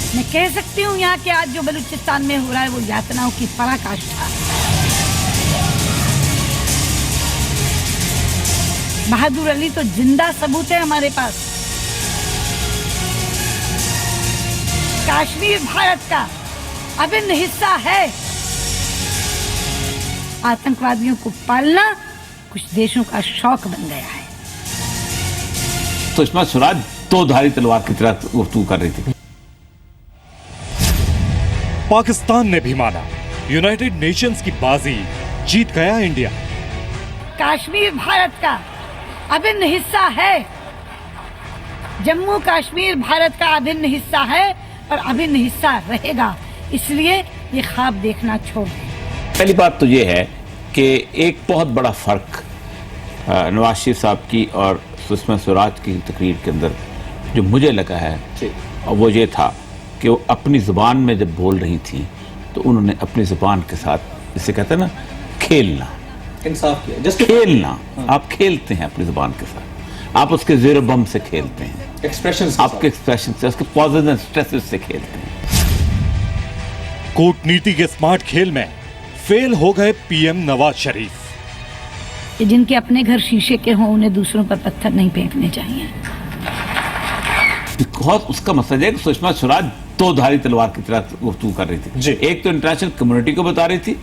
मैं कह सकती हूँ यहाँ के आज जो बलूचिस्तान में हो रहा है वो यातनाओं की पराकाष्ठा है। बहादुर अली तो जिंदा सबूत है हमारे पास। कश्मीर भारत का अभिन्न हिस्सा है। आतंकवादियों को पालना कुछ देशों का शौक बन गया है। सुषमा स्वराज दो धारी तलवार की तरह गुफ्तगू कर रही थी। पाकिस्तान ने भी माना यूनाइटेड नेशंस की बाजी जीत गया इंडिया। कश्मीर भारत का अभिन्न हिस्सा है। जम्मू कश्मीर भारत का अभिन्न हिस्सा है और अभिन्न हिस्सा रहेगा। इसलिए ये ख्वाब देखना छोड़ दें। पहली बात तो ये है कि एक बहुत बड़ा फर्क नवाज शरीफ साहब की और सुषमा स्वराज की तकरीर के अंदर जो मुझे लगा है और वो ये था कि वो अपनी ज़ुबान में जब बोल रही थी तो उन्होंने अपनी ज़ुबान के साथ, जिसे कहते हैं ना, खेलना, इंसाफ किया, जस्ट खेलना। आप खेलते हैं अपनी ज़ुबान के साथ, आप उसके ज़ेर बम से खेलते हैं, एक्सप्रेशंस, आपके एक्सप्रेशन से, उसके पॉजिटिव स्ट्रेसेस से खेलते हैं। कूटनीति के स्मार्ट खेल में फेल हो गए पीएम नवाज शरीफ। जिनके अपने घर शीशे के हों उन्हें दूसरों पर पत्थर नहीं फेंकने चाहिए। बहुत उसका मसला है कि सुषमा स्वराज दो धारी तलवार की तरह गुफ्तगू कर रही थी। एक तो इंटरनेशनल कम्युनिटी को बता रही थी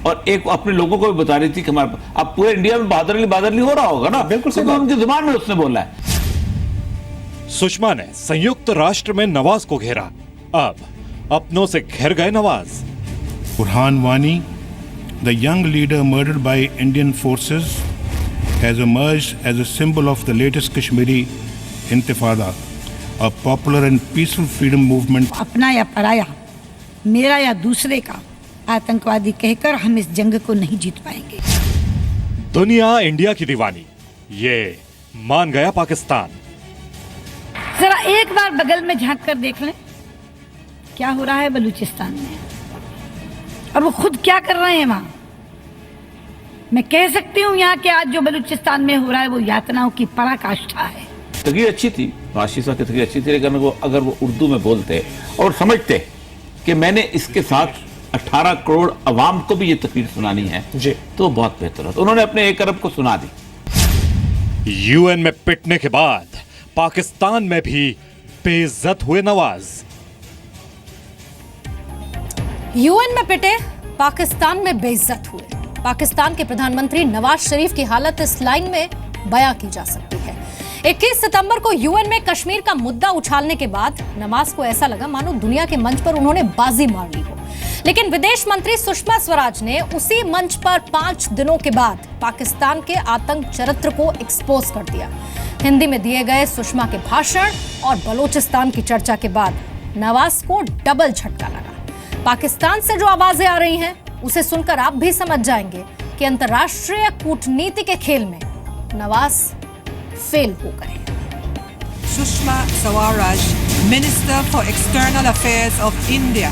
और एक अपने लोगों को भी बता रही थी कि हमारे, अब पूरे इंडिया में बहादुर अली हो रहा होगा ना, बिल्कुल सही, उनकी जुबान में उसने बोला है। सुषमा ने संयुक्त राष्ट्र में नवाज को घेरा, अब अपनों से घिर गए Nawaz. Burhan Wani, the young leader murdered by Indian forces, has emerged as a symbol of the latest Kashmiri Intifada, a popular and peaceful freedom movement. अपना या पराया, मेरा या दूसरे का आतंकवादी कहकर हम इस जंग को नहीं जीत पाएंगे। दुनिया इंडिया की दीवानी, ये मान गया पाकिस्तान। जरा एक बार बगल में झांक कर देख लें क्या हो रहा है बलूचिस्तान में और वो खुद क्या कर रहे हैं वहां। मैं कह सकती हूँ यहाँ के आज जो बलूचिस्तान में हो रहा है वो यातनाओं की पराकाष्ठा है। तकरीर अच्छी थी, नवाज शरीफ साहब की तकरीर अच्छी थी, लेकिन वो अगर वो उर्दू में बोलते और समझते कि मैंने इसके साथ 18 करोड़ अवाम को भी ये तकरीर सुनानी है जी, तो बहुत बेहतर होता। उन्होंने अपने 1 अरब को सुना दी। यूएन में पिटने के बाद पाकिस्तान में भी बेइज्जत हुए नवाज। यूएन में पिटे, पाकिस्तान में बेइज्जत हुए। पाकिस्तान के प्रधानमंत्री नवाज शरीफ की हालत इस लाइन में बयां की जा सकती है। 21 सितंबर को यूएन में कश्मीर का मुद्दा उछालने के बाद नवाज को ऐसा लगा मानो दुनिया के मंच पर उन्होंने बाजी मार ली हो। लेकिन विदेश मंत्री सुषमा स्वराज ने उसी मंच पर 5 दिनों के बाद पाकिस्तान के आतंक चरित्र को एक्सपोज कर दिया। हिंदी में दिए गए सुषमा के भाषण और बलोचिस्तान की चर्चा के बाद नवाज को डबल झटका लगा। पाकिस्तान से जो आवाजें आ रही हैं उसे सुनकर आप भी समझ जाएंगे कि अंतर्राष्ट्रीय कूटनीति के खेल में नवाज फेल हो गए। Sushma Swaraj, Minister for External Affairs of India.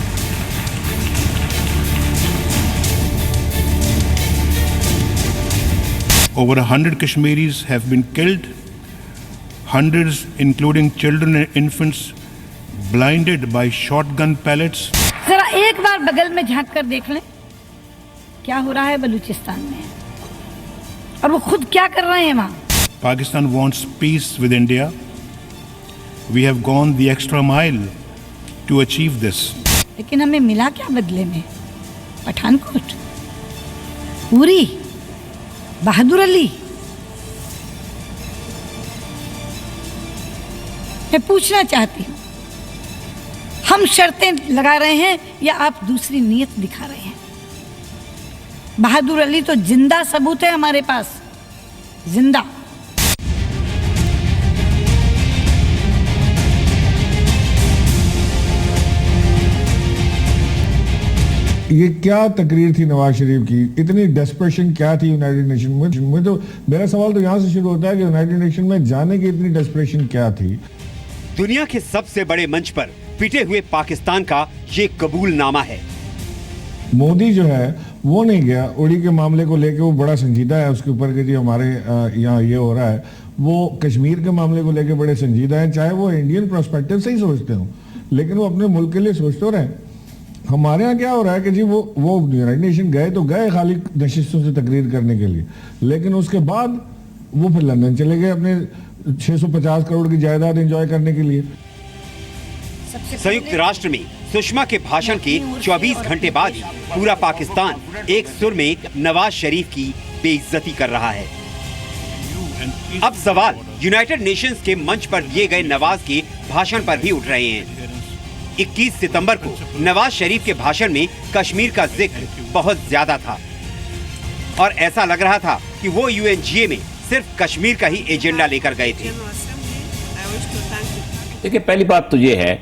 Over 100 Kashmiris have been killed, hundreds, including children and infants, blinded by shotgun pellets. जरा एक बार बगल में झांक कर देख लें क्या हो रहा है बलूचिस्तान में और वो खुद क्या कर रहे हैं वहां। Pakistan wants peace with India. We have gone the extra mile to achieve this. लेकिन हमें मिला क्या बदले में? पठानकोट, उरी, बहादुर अली। मैं पूछना चाहती हूँ, हम शर्तें लगा रहे हैं या आप दूसरी नीयत दिखा रहे हैं? बहादुर अली तो जिंदा सबूत है हमारे पास, जिंदा। ये क्या तकरीर थी नवाज शरीफ की? इतनी डेस्परेशन क्या थी यूनाइटेड नेशन में? तो मेरा सवाल तो यहाँ से शुरू होता है कि यूनाइटेड नेशन में जाने की इतनी डेस्परेशन क्या थी? दुनिया के सबसे बड़े मंच पर पिटे हुए पाकिस्तान का ये कबूलनामा है। मोदी जो है वो नहीं गया उड़ी के मामले को लेके, वो बड़ा संजीदा है उसके ऊपर कि जी हमारे यहाँ ये हो रहा है। वो कश्मीर के मामले को लेके बड़े संजीदा हैं, चाहे वो इंडियन प्रोस्पेक्टिव से ही सोचते हो। लेकिन वो अपने मुल्क के लिए सोच तो रहे। हमारे यहाँ क्या हो रहा है कि जी वो यूनाइटेड नेशन गए तो गए खाली नशिस्तों से तकरीर करने के लिए, लेकिन उसके बाद वो फिर लंदन चले गए अपने 650 करोड़ की जायदाद एंजॉय करने के लिए। संयुक्त राष्ट्र में सुषमा के भाषण के 24 घंटे बाद ही पूरा पाकिस्तान एक सुर में नवाज शरीफ की बेइज्जती कर रहा है। अब सवाल यूनाइटेड नेशंस के मंच पर दिए गए नवाज के भाषण पर भी उठ रहे हैं। 21 सितंबर को नवाज शरीफ के भाषण में कश्मीर का जिक्र बहुत ज्यादा था और ऐसा लग रहा था कि वो यूएनजीए में सिर्फ कश्मीर का ही एजेंडा लेकर गए थे। देखिए, पहली बात तो ये है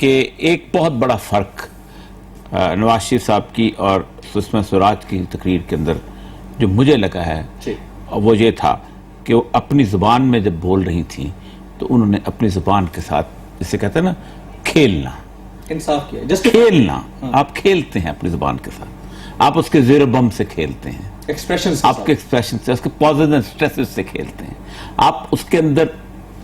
कि एक बहुत बड़ा फर्क नवाज शरीफ साहब की और सुषमा स्वराज की तकरीर के अंदर जो मुझे लगा है वो ये था कि वो अपनी जुबान में जब बोल रही थी तो उन्होंने अपनी जुबान के साथ, जिसे कहते हैं ना, खेलना, इंसाफ किया, जस्ट खेलना। आप खेलते हैं अपनी जुबान के साथ, आप उसके ज़ेर बम से खेलते हैं, एक्सप्रेशंस, आपके एक्सप्रेशन से, उसके पॉजिटिव स्ट्रेसेस से खेलते हैं। आप उसके अंदर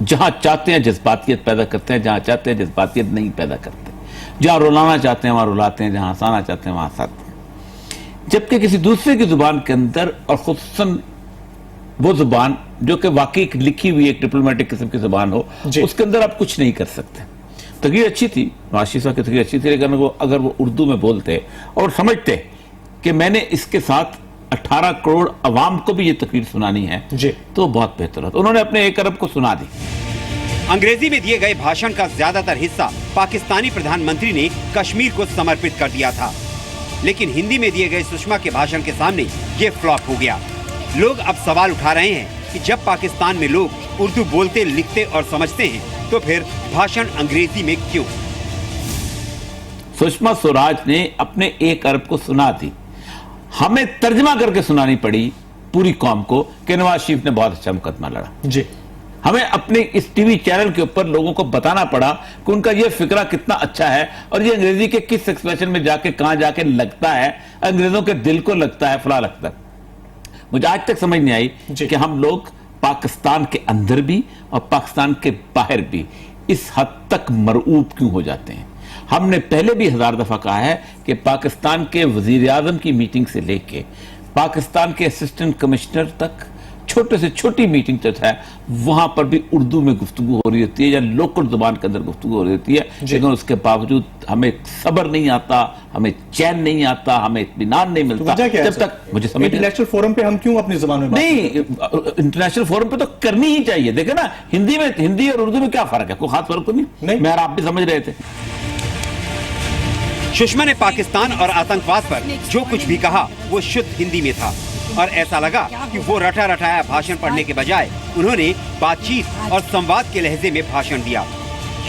जहां चाहते हैं जज्बातियत पैदा करते हैं, जहां चाहते हैं जज्बातियत नहीं पैदा करते, जहां रुलाना चाहते हैं वहां रुलाते हैं, जहां हंसाना चाहते हैं वहां हंसाते हैं। जबकि किसी दूसरे की जुबान के अंदर, और खुसूसन वो जुबान जो कि वाकई एक लिखी हुई एक डिप्लोमेटिक किस्म की जुबान हो, उसके अंदर आप कुछ नहीं कर सकते। तकरीर अच्छी थी, नवाज शरीफ साहब की तकरीर अच्छी थी, लेकिन अगर वो उर्दू में बोलते और समझते कि मैंने इसके साथ 18 करोड़ अवाम को भी ये तकरीर सुनानी है तो बहुत बेहतर होता। उन्होंने अपने 1 अरब को सुना दी। अंग्रेजी में दिए गए भाषण का ज्यादातर हिस्सा पाकिस्तानी प्रधानमंत्री ने कश्मीर को समर्पित कर दिया था, लेकिन हिंदी में दिए गए सुषमा के भाषण के सामने ये फ्लॉप हो गया। लोग अब सवाल उठा रहे हैं कि जब पाकिस्तान में लोग उर्दू बोलते, लिखते और समझते हैं तो फिर भाषण अंग्रेजी में क्यों? सुषमा स्वराज ने अपने 1 अरब को सुना दी, हमें तर्जमा करके सुनानी पड़ी पूरी कौम को कि नवाज शरीफ ने बहुत अच्छा मुकदमा लड़ा जी। हमें अपने इस टीवी चैनल के ऊपर लोगों को बताना पड़ा कि उनका ये फिक्रा कितना अच्छा है और ये अंग्रेजी के किस एक्सप्रेशन में जाके कहां जाके लगता है, अंग्रेजों के दिल को लगता है, फला लगता है। मुझे आज तक समझ नहीं आई कि हम लोग पाकिस्तान के अंदर भी और पाकिस्तान के बाहर भी इस हद तक मरऊब क्यों हो जाते हैं। हमने पहले भी 1000 दफा कहा है कि पाकिस्तान के वजीर आजम की मीटिंग से लेके पाकिस्तान के असिस्टेंट कमिश्नर तक छोटे से छोटी मीटिंग तक है, वहां पर भी उर्दू में गुफ्तगू हो रही होती है या लोकल जुबान के अंदर गुफ्तगू हो रही होती है, लेकिन उसके बावजूद हमें सब्र नहीं आता, हमें चैन नहीं आता, हमें इत्मीनान नहीं मिलता। जब तक मुझे समझ इंटरनेशनल फोरम पे हम क्यों अपनी जुबान में नहीं, इंटरनेशनल फोरम पे तो करनी ही चाहिए। देखे ना, हिंदी और उर्दू में क्या फर्क है? कोई खास फर्क तो नहीं। मैं आप भी समझ रहे थे। सुषमा ने पाकिस्तान और आतंकवाद पर जो कुछ भी कहा वो शुद्ध हिंदी में था और ऐसा लगा कि वो रटा रटाया भाषण पढ़ने के बजाय उन्होंने बातचीत और संवाद के लहजे में भाषण दिया।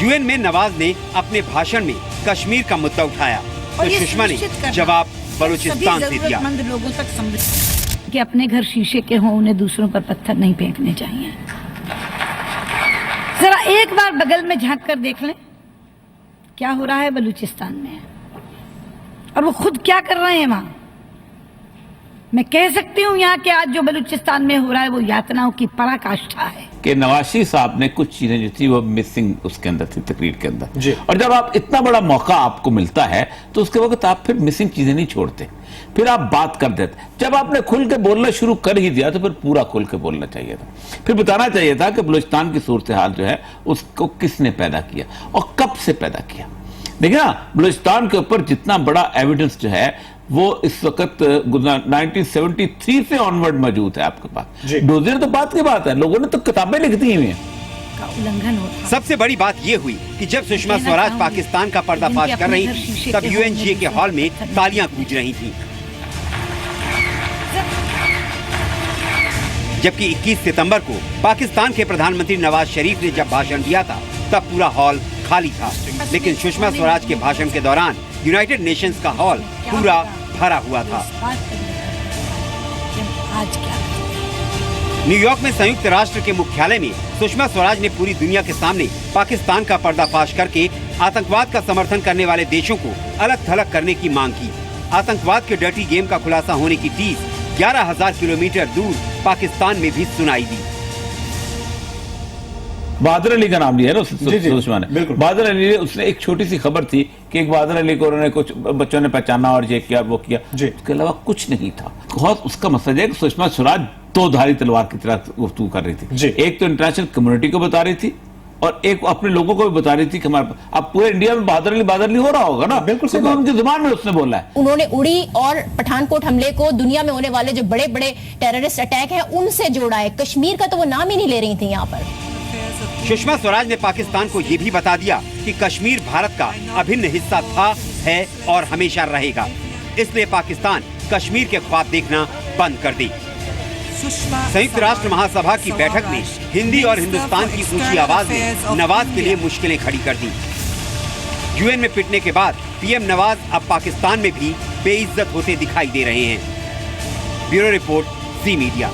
यूएन में नवाज ने अपने भाषण में कश्मीर का मुद्दा उठाया तो सुषमा ने जवाब बलूचिस्तान से दिया। लोगों तक कि अपने घर शीशे के हों, उन्हें दूसरों पर पत्थर नहीं फेंकने चाहिए। जरा एक बार बगल में झांक कर देख लें क्या हो रहा है बलूचिस्तान में, और वो खुद क्या कर रहे हैं वहां। मैं कह सकती हूं यहाँ के आज जो बलूचिस्तान में हो रहा है वो यातनाओं की पराकाष्ठा है। कि नवाज शरीफ साहब ने कुछ चीजें जो थी वो मिसिंग उसके अंदर थी, तकरीर के अंदर। और जब आप इतना बड़ा मौका आपको मिलता है तो उसके वक्त आप फिर मिसिंग चीजें नहीं छोड़ते, फिर आप बात कर देते। जब आपने खुल के बोलना शुरू कर ही दिया तो फिर पूरा खुल के बोलना चाहिए था, फिर बताना चाहिए था कि बलूचिस्तान की सूरत हाल जो है उसको किसने पैदा किया और कब से पैदा किया। देखिए ना, बलूचिस्तान के ऊपर जितना बड़ा एविडेंस जो है वो इस वक्त 1973 से ऑनवर्ड मौजूद है आपके पास। डोजियर तो बात की बात है, लोगों ने तो किताबें लिख दी हुई हैं। उल्लंघन हो। सबसे बड़ी बात ये हुई कि जब सुषमा स्वराज पाकिस्तान का पर्दाफाश कर रही थी तब यूएनजीए के हॉल में तालियां गूंज रही थी, जबकि 21 सितंबर को पाकिस्तान के प्रधानमंत्री नवाज शरीफ ने जब भाषण दिया था तब पूरा हॉल खाली था, लेकिन सुषमा स्वराज के भाषण के दौरान यूनाइटेड नेशंस का हॉल पूरा भरा हुआ था। आज क्या न्यूयॉर्क में संयुक्त राष्ट्र के मुख्यालय में सुषमा स्वराज ने पूरी दुनिया के सामने पाकिस्तान का पर्दाफाश करके आतंकवाद का समर्थन करने वाले देशों को अलग थलग करने की मांग की। आतंकवाद के डर्टी गेम का खुलासा होने की टीस 11,000 किलोमीटर दूर पाकिस्तान में भी सुनाई दी। बहादुर अली का नाम लिया है ना जी, जी, सुषमा ने। बिल्कुल। बहादुर अली ने, उसने एक छोटी सी खबर थी कि एक बहादुर अली को उन्होंने कुछ बच्चों ने पहचाना और ये किया वो किया, जी। उसके अलावा कुछ नहीं था। बहुत उसका मसला है कि सुषमा स्वराज दो धारी तलवार की तरह गुफ्तगू कर रही जी। थी। एक तो इंटरनेशनल कम्युनिटी को बता रही थी और एक अपने लोगों को भी बता रही थी कि हमारे अब पूरे इंडिया में बहादुर अली हो रहा होगा ना, बिल्कुल सही क्योंकि उनकी जुबान में उसने बोला है। उन्होंने उड़ी और पठानकोट हमले को दुनिया में होने वाले जो बड़े बड़े टेररिस्ट अटैक हैं उनसे जोड़ा है। कश्मीर का तो वो नाम ही नहीं ले रही थी यहाँ पर। सुषमा स्वराज ने पाकिस्तान को यह भी बता दिया कि कश्मीर भारत का अभिन्न हिस्सा था, है और हमेशा रहेगा। इसलिए पाकिस्तान कश्मीर के ख्वाब देखना बंद कर दी। संयुक्त राष्ट्र महासभा की बैठक में हिंदी और हिंदुस्तान की ऊंची आवाज ने नवाज के लिए मुश्किलें खड़ी कर दी। यूएन में पिटने के बाद पीएम नवाज अब पाकिस्तान में भी बेइज्जत होते दिखाई दे रहे हैं। ब्यूरो रिपोर्ट, जी मीडिया।